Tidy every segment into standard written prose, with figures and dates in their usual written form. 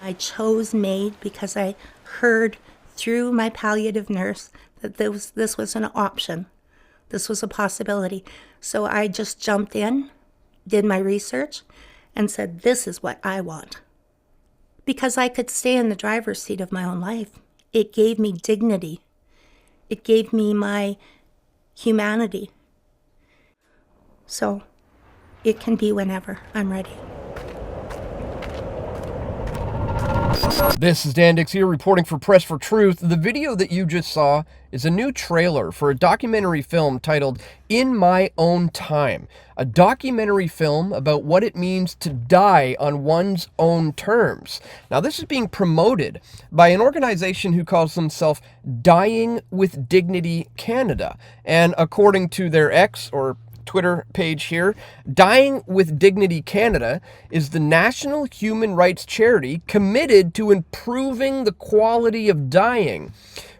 I chose MAID because I heard through my palliative nurse that this was an option. This was a possibility. So I just jumped in, did my research, and said, this is what I want. Because I could stay in the driver's seat of my own life. It gave me dignity. It gave me my humanity. So it can be whenever I'm ready. This is Dan Dix here reporting for Press for Truth. The video that you just saw is a new trailer for a documentary film titled In My Own Time, a documentary film about what it means to die on one's own terms. Now, this is being promoted by an organization who calls themselves Dying with Dignity Canada. And according to their X or Twitter page here, Dying with Dignity Canada is the national human rights charity committed to improving the quality of dying,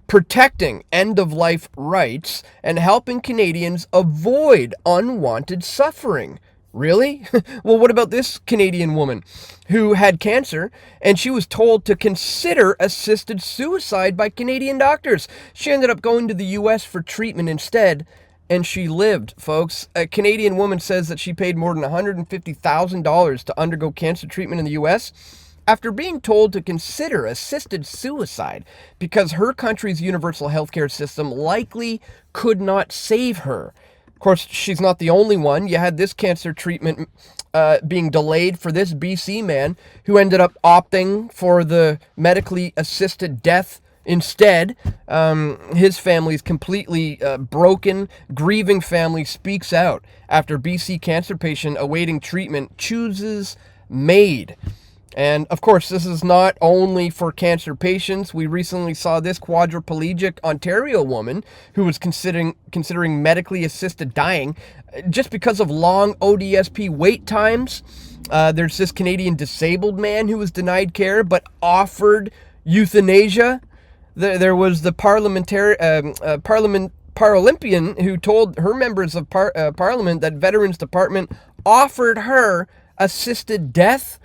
protecting end-of-life rights, and helping Canadians avoid unwanted suffering. Really? Well, what about this Canadian woman who had cancer and she was told to consider assisted suicide by Canadian doctors? She ended up going to the US for treatment instead, and she lived, folks. A Canadian woman says that she paid more than $150,000 to undergo cancer treatment in the US after being told to consider assisted suicide because her country's universal healthcare system likely could not save her. Of course, she's not the only one. You had this cancer treatment being delayed for this BC man who ended up opting for the medically assisted death instead. His family's completely broken. Grieving family speaks out after BC cancer patient awaiting treatment chooses MAID. And of course, this is not only for cancer patients. We recently saw this quadriplegic Ontario woman who was considering medically assisted dying just because of long ODSP wait times. There's this Canadian disabled man who was denied care but offered euthanasia. There was the Paralympian who told her members of Parliament that Veterans Department offered her assisted death.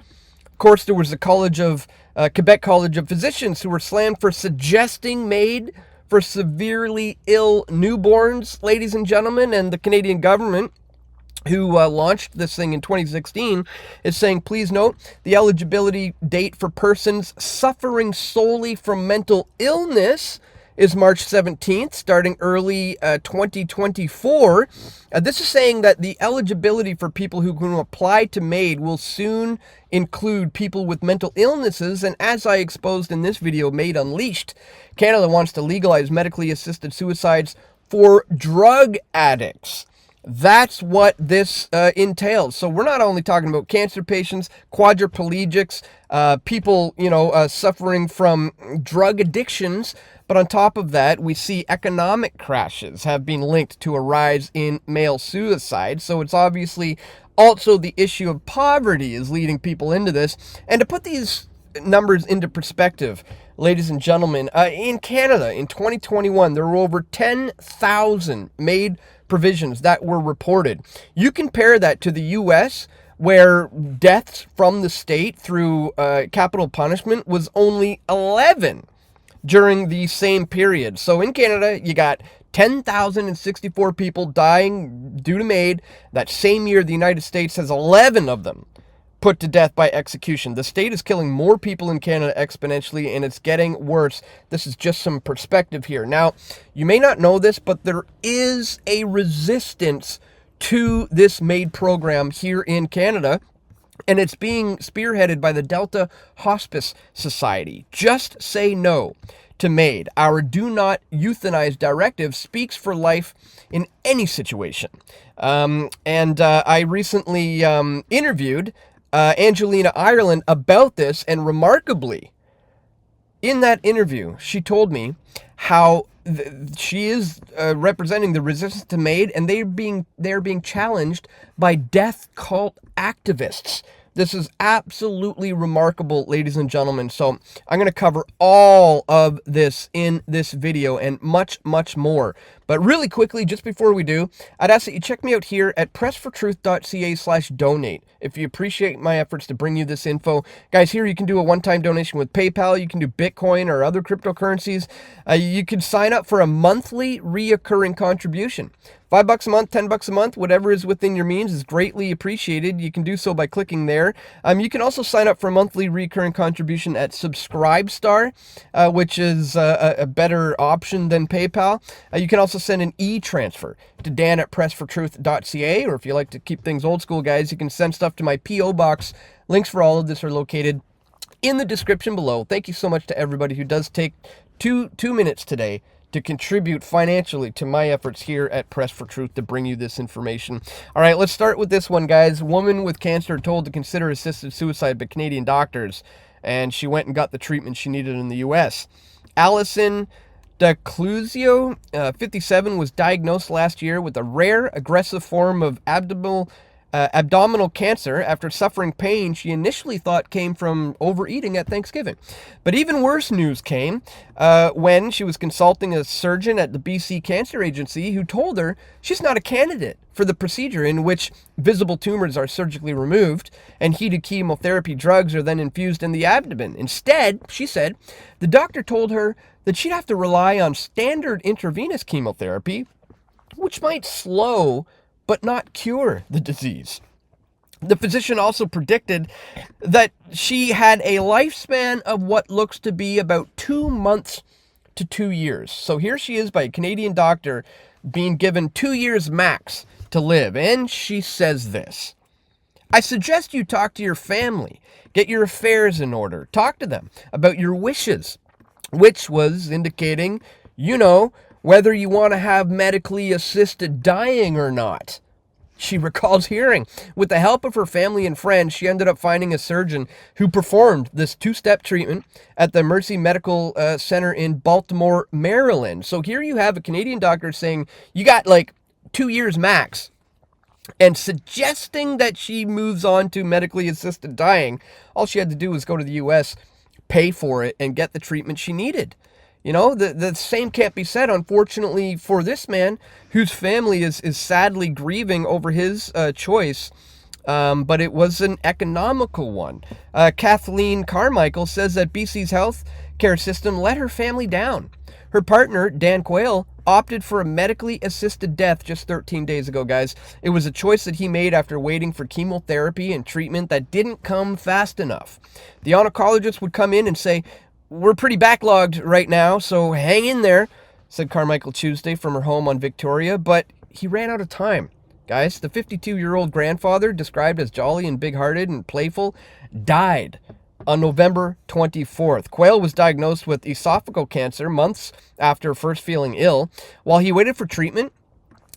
Of course, there was the Quebec College of Physicians who were slammed for suggesting MAID for severely ill newborns, ladies and gentlemen, and the Canadian government, who launched this thing in 2016, is saying, please note, the eligibility date for persons suffering solely from mental illness is March 17th, starting early 2024. This is saying that the eligibility for people who can apply to MAID will soon include people with mental illnesses. And as I exposed in this video, MAID Unleashed, Canada wants to legalize medically assisted suicides for drug addicts. That's what this entails. So we're not only talking about cancer patients, quadriplegics, people, suffering from drug addictions, but on top of that, we see economic crashes have been linked to a rise in male suicide. So it's obviously also the issue of poverty is leading people into this. And to put these numbers into perspective, ladies and gentlemen, in Canada in 2021, there were over 10,000 MAID provisions that were reported. You compare that to the US, where deaths from the state through capital punishment was only 11 during the same period. So in Canada, you got 10,064 people dying due to MAID. That same year, the United States has 11 of them put to death by execution. The state is killing more people in Canada exponentially, and it's getting worse. This is just some perspective here. Now, you may not know this, but there is a resistance to this MAID program here in Canada, and it's being spearheaded by the Delta Hospice Society. Just say no to MAID. Our do not euthanize directive speaks for life in any situation. I recently interviewed Angelina Ireland about this, and remarkably, in that interview, she told me how she is representing the resistance to MAID, and they're being challenged by death cult activists. This is absolutely remarkable, ladies and gentlemen. So I'm going to cover all of this in this video and much, much more. But really quickly, just before we do, I'd ask that you check me out here at pressfortruth.ca/donate. If you appreciate my efforts to bring you this info. Guys, here you can do a one-time donation with PayPal. You can do Bitcoin or other cryptocurrencies. You can sign up for a monthly reoccurring contribution. $5 a month, $10 a month, whatever is within your means is greatly appreciated. You can do so by clicking there. You can also sign up for a monthly recurring contribution at Subscribestar, which is a better option than PayPal. You can also send an e-transfer to dan@pressfortruth.ca, or if you like to keep things old school, guys, you can send stuff to my P.O. Box. Links for all of this are located in the description below. Thank you so much to everybody who does take two minutes today to contribute financially to my efforts here at Press for Truth to bring you this information. All right, let's start with this one, guys. Woman with cancer told to consider assisted suicide by Canadian doctors, and she went and got the treatment she needed in the U.S. Allison D'Clusio, 57, was diagnosed last year with a rare aggressive form of abdominal cancer after suffering pain she initially thought came from overeating at Thanksgiving. But even worse news came when she was consulting a surgeon at the BC Cancer Agency who told her she's not a candidate for the procedure in which visible tumors are surgically removed and heated chemotherapy drugs are then infused in the abdomen. Instead, she said, the doctor told her that she'd have to rely on standard intravenous chemotherapy, which might slow but not cure the disease. The physician also predicted that she had a lifespan of what looks to be about 2 months to 2 years. So here she is by a Canadian doctor being given 2 years max to live. And she says this: I suggest you talk to your family, get your affairs in order, talk to them about your wishes, which was indicating, whether you want to have medically assisted dying or not. She recalls hearing. With the help of her family and friends, she ended up finding a surgeon who performed this 2-step treatment at the Mercy Medical Center in Baltimore, Maryland. So here you have a Canadian doctor saying, you got like 2 years max, and suggesting that she moves on to medically assisted dying. All she had to do was go to the U.S., pay for it, and get the treatment she needed. The same can't be said, unfortunately, for this man whose family is sadly grieving over his choice, but it was an economical one. Kathleen Carmichael says that BC's health care system let her family down. Her partner, Dan Quayle, opted for a medically assisted death just 13 days ago, guys. It was a choice that he made after waiting for chemotherapy and treatment that didn't come fast enough. The oncologist would come in and say, we're pretty backlogged right now, so hang in there, said Carmichael Tuesday from her home on Victoria, but he ran out of time. Guys, the 52-year-old grandfather, described as jolly and big-hearted and playful, died on November 24th. Quayle was diagnosed with esophageal cancer months after first feeling ill. While he waited for treatment,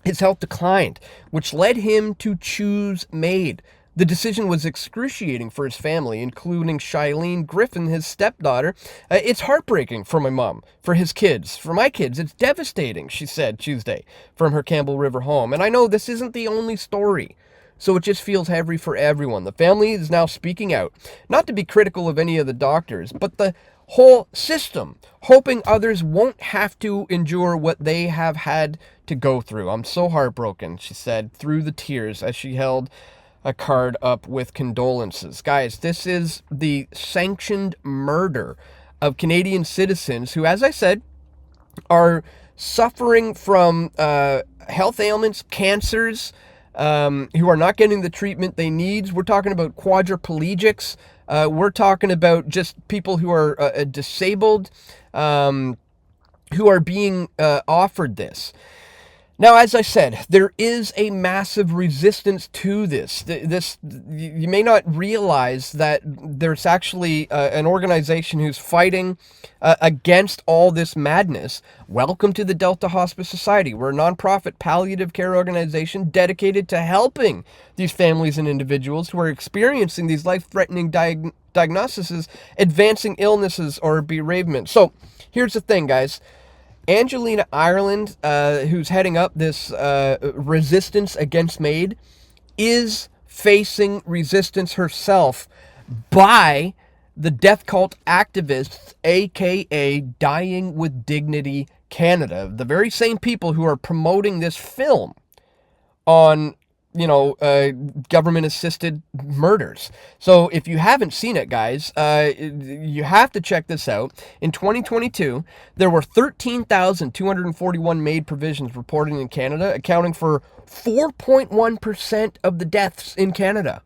his health declined, which led him to choose MAID. The decision was excruciating for his family, including Shailene Griffin, his stepdaughter. It's heartbreaking for my mom, for his kids, for my kids. It's devastating, she said Tuesday from her Campbell River home. And I know this isn't the only story, so it just feels heavy for everyone. The family is now speaking out, not to be critical of any of the doctors, but the whole system, hoping others won't have to endure what they have had to go through. I'm so heartbroken, she said through the tears as she held a card up with condolences. Guys, this is the sanctioned murder of Canadian citizens who, as I said, are suffering from health ailments, cancers, who are not getting the treatment they need. We're talking about quadriplegics. We're talking about just people who are disabled, who are being offered this. Now, as I said, there is a massive resistance to this. You may not realize that there's actually an organization who's fighting against all this madness. Welcome to the Delta Hospice Society. We're a nonprofit palliative care organization dedicated to helping these families and individuals who are experiencing these life-threatening diagnoses, advancing illnesses, or bereavement. So here's the thing, guys. Angelina Ireland, who's heading up this resistance against MAID, is facing resistance herself by the death cult activists, aka Dying with Dignity Canada, the very same people who are promoting this film on, government-assisted murders. So if you haven't seen it, guys, you have to check this out. In 2022, there were 13,241 MAID provisions reported in Canada, accounting for 4.1% of the deaths in Canada.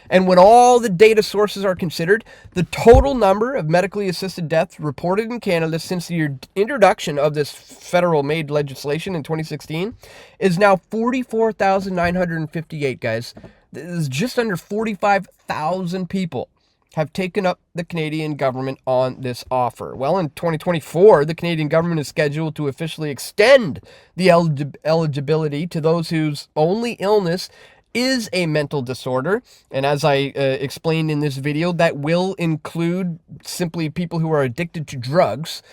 And when all the data sources are considered, the total number of medically assisted deaths reported in Canada since the introduction of this federal MAID legislation in 2016 is now 44,958, guys. This is just under 45,000 people have taken up the Canadian government on this offer. Well, in 2024, the Canadian government is scheduled to officially extend the eligibility to those whose only illness is a mental disorder. And as I explained in this video, that will include simply people who are addicted to drugs.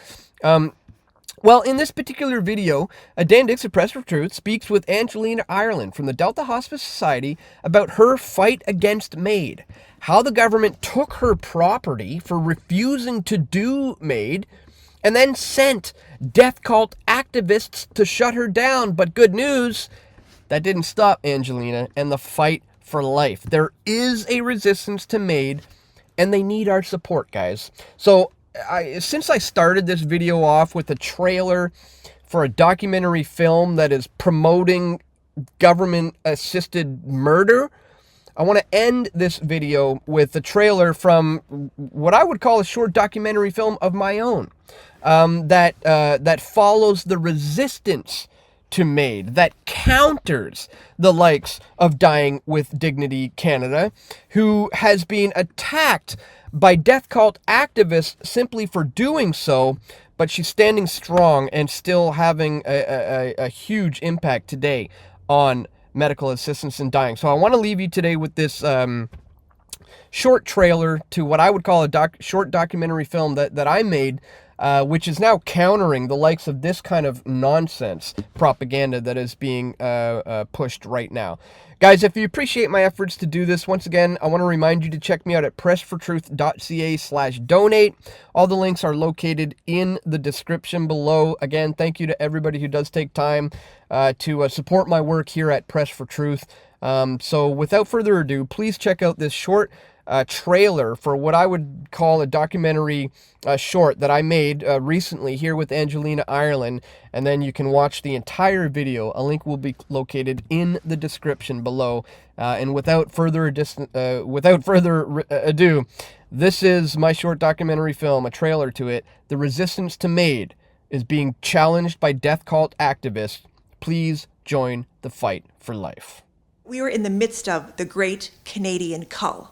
Well, in this particular video, Dan Dix of Press for Truth speaks with Angelina Ireland from the Delta Hospice Society about her fight against MAID, how the government took her property for refusing to do MAID, and then sent death cult activists to shut her down. But good news, that didn't stop Angelina and the fight for life. There is a resistance to MAID, and they need our support, guys. So since I started this video off with a trailer for a documentary film that is promoting government-assisted murder, I want to end this video with a trailer from what I would call a short documentary film of my own, that follows the resistance to MAID, that counters the likes of Dying with Dignity Canada, who has been attacked by death cult activists simply for doing so, but she's standing strong and still having a huge impact today on medical assistance in dying. So I want to leave you today with this short trailer to what I would call a short documentary film that I made, which is now countering the likes of this kind of nonsense propaganda that is being pushed right now. Guys, if you appreciate my efforts to do this, once again, I want to remind you to check me out at pressfortruth.ca/donate. All the links are located in the description below. Again, thank you to everybody who does take time to support my work here at Press for Truth. So without further ado, please check out this short trailer for what I would call a documentary short that I made recently here with Angelina Ireland, and then you can watch the entire video. A link will be located in the description below. And without further ado, this is my short documentary film, a trailer to it. The resistance to MAID is being challenged by death cult activists. Please join the fight for life. We are in the midst of the great Canadian cull.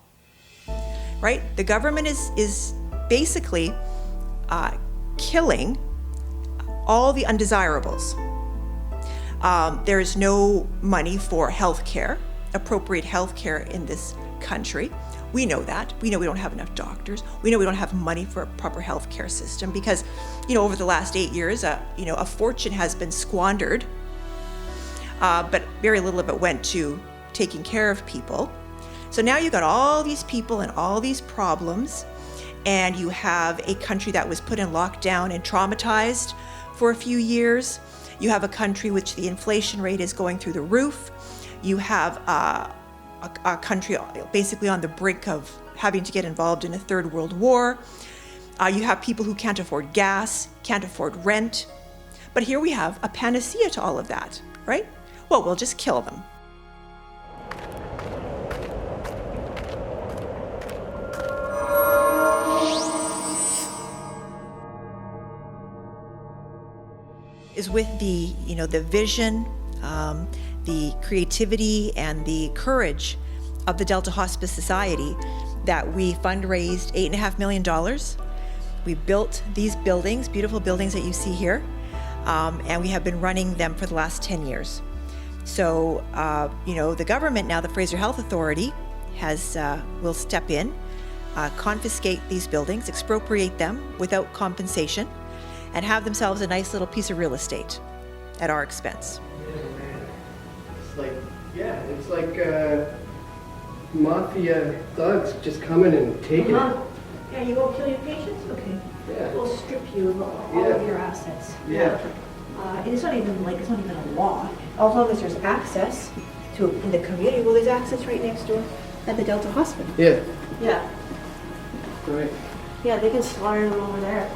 Right? The government is basically killing all the undesirables. There is no money for health care, appropriate health care in this country. We know that. We know we don't have enough doctors. We know we don't have money for a proper health care system because, over the last 8 years, a fortune has been squandered, but very little of it went to taking care of people. So now you've got all these people and all these problems, and you have a country that was put in lockdown and traumatized for a few years. You have a country which the inflation rate is going through the roof. You have a country basically on the brink of having to get involved in a third world war. You have people who can't afford gas, can't afford rent. But here we have a panacea to all of that, right? Well, we'll just kill them. Is with the vision, the creativity, and the courage of the Delta Hospice Society that we fundraised $8.5 million. We built these buildings, beautiful buildings that you see here, and we have been running them for the last 10 years. So, the government now, the Fraser Health Authority, will step in, confiscate these buildings, expropriate them without compensation, and have themselves a nice little piece of real estate at our expense. It's like mafia thugs just coming and taking it. Yeah, you won't kill your patients? Okay. Yeah. We'll strip you of all Yeah. of your assets. Yeah. And it's not even like, it's not even a law. As long as there's access to, in the community, well, there's access right next door at the Delta Hospital. Yeah. Yeah. Right. Yeah, they can slaughter them over there.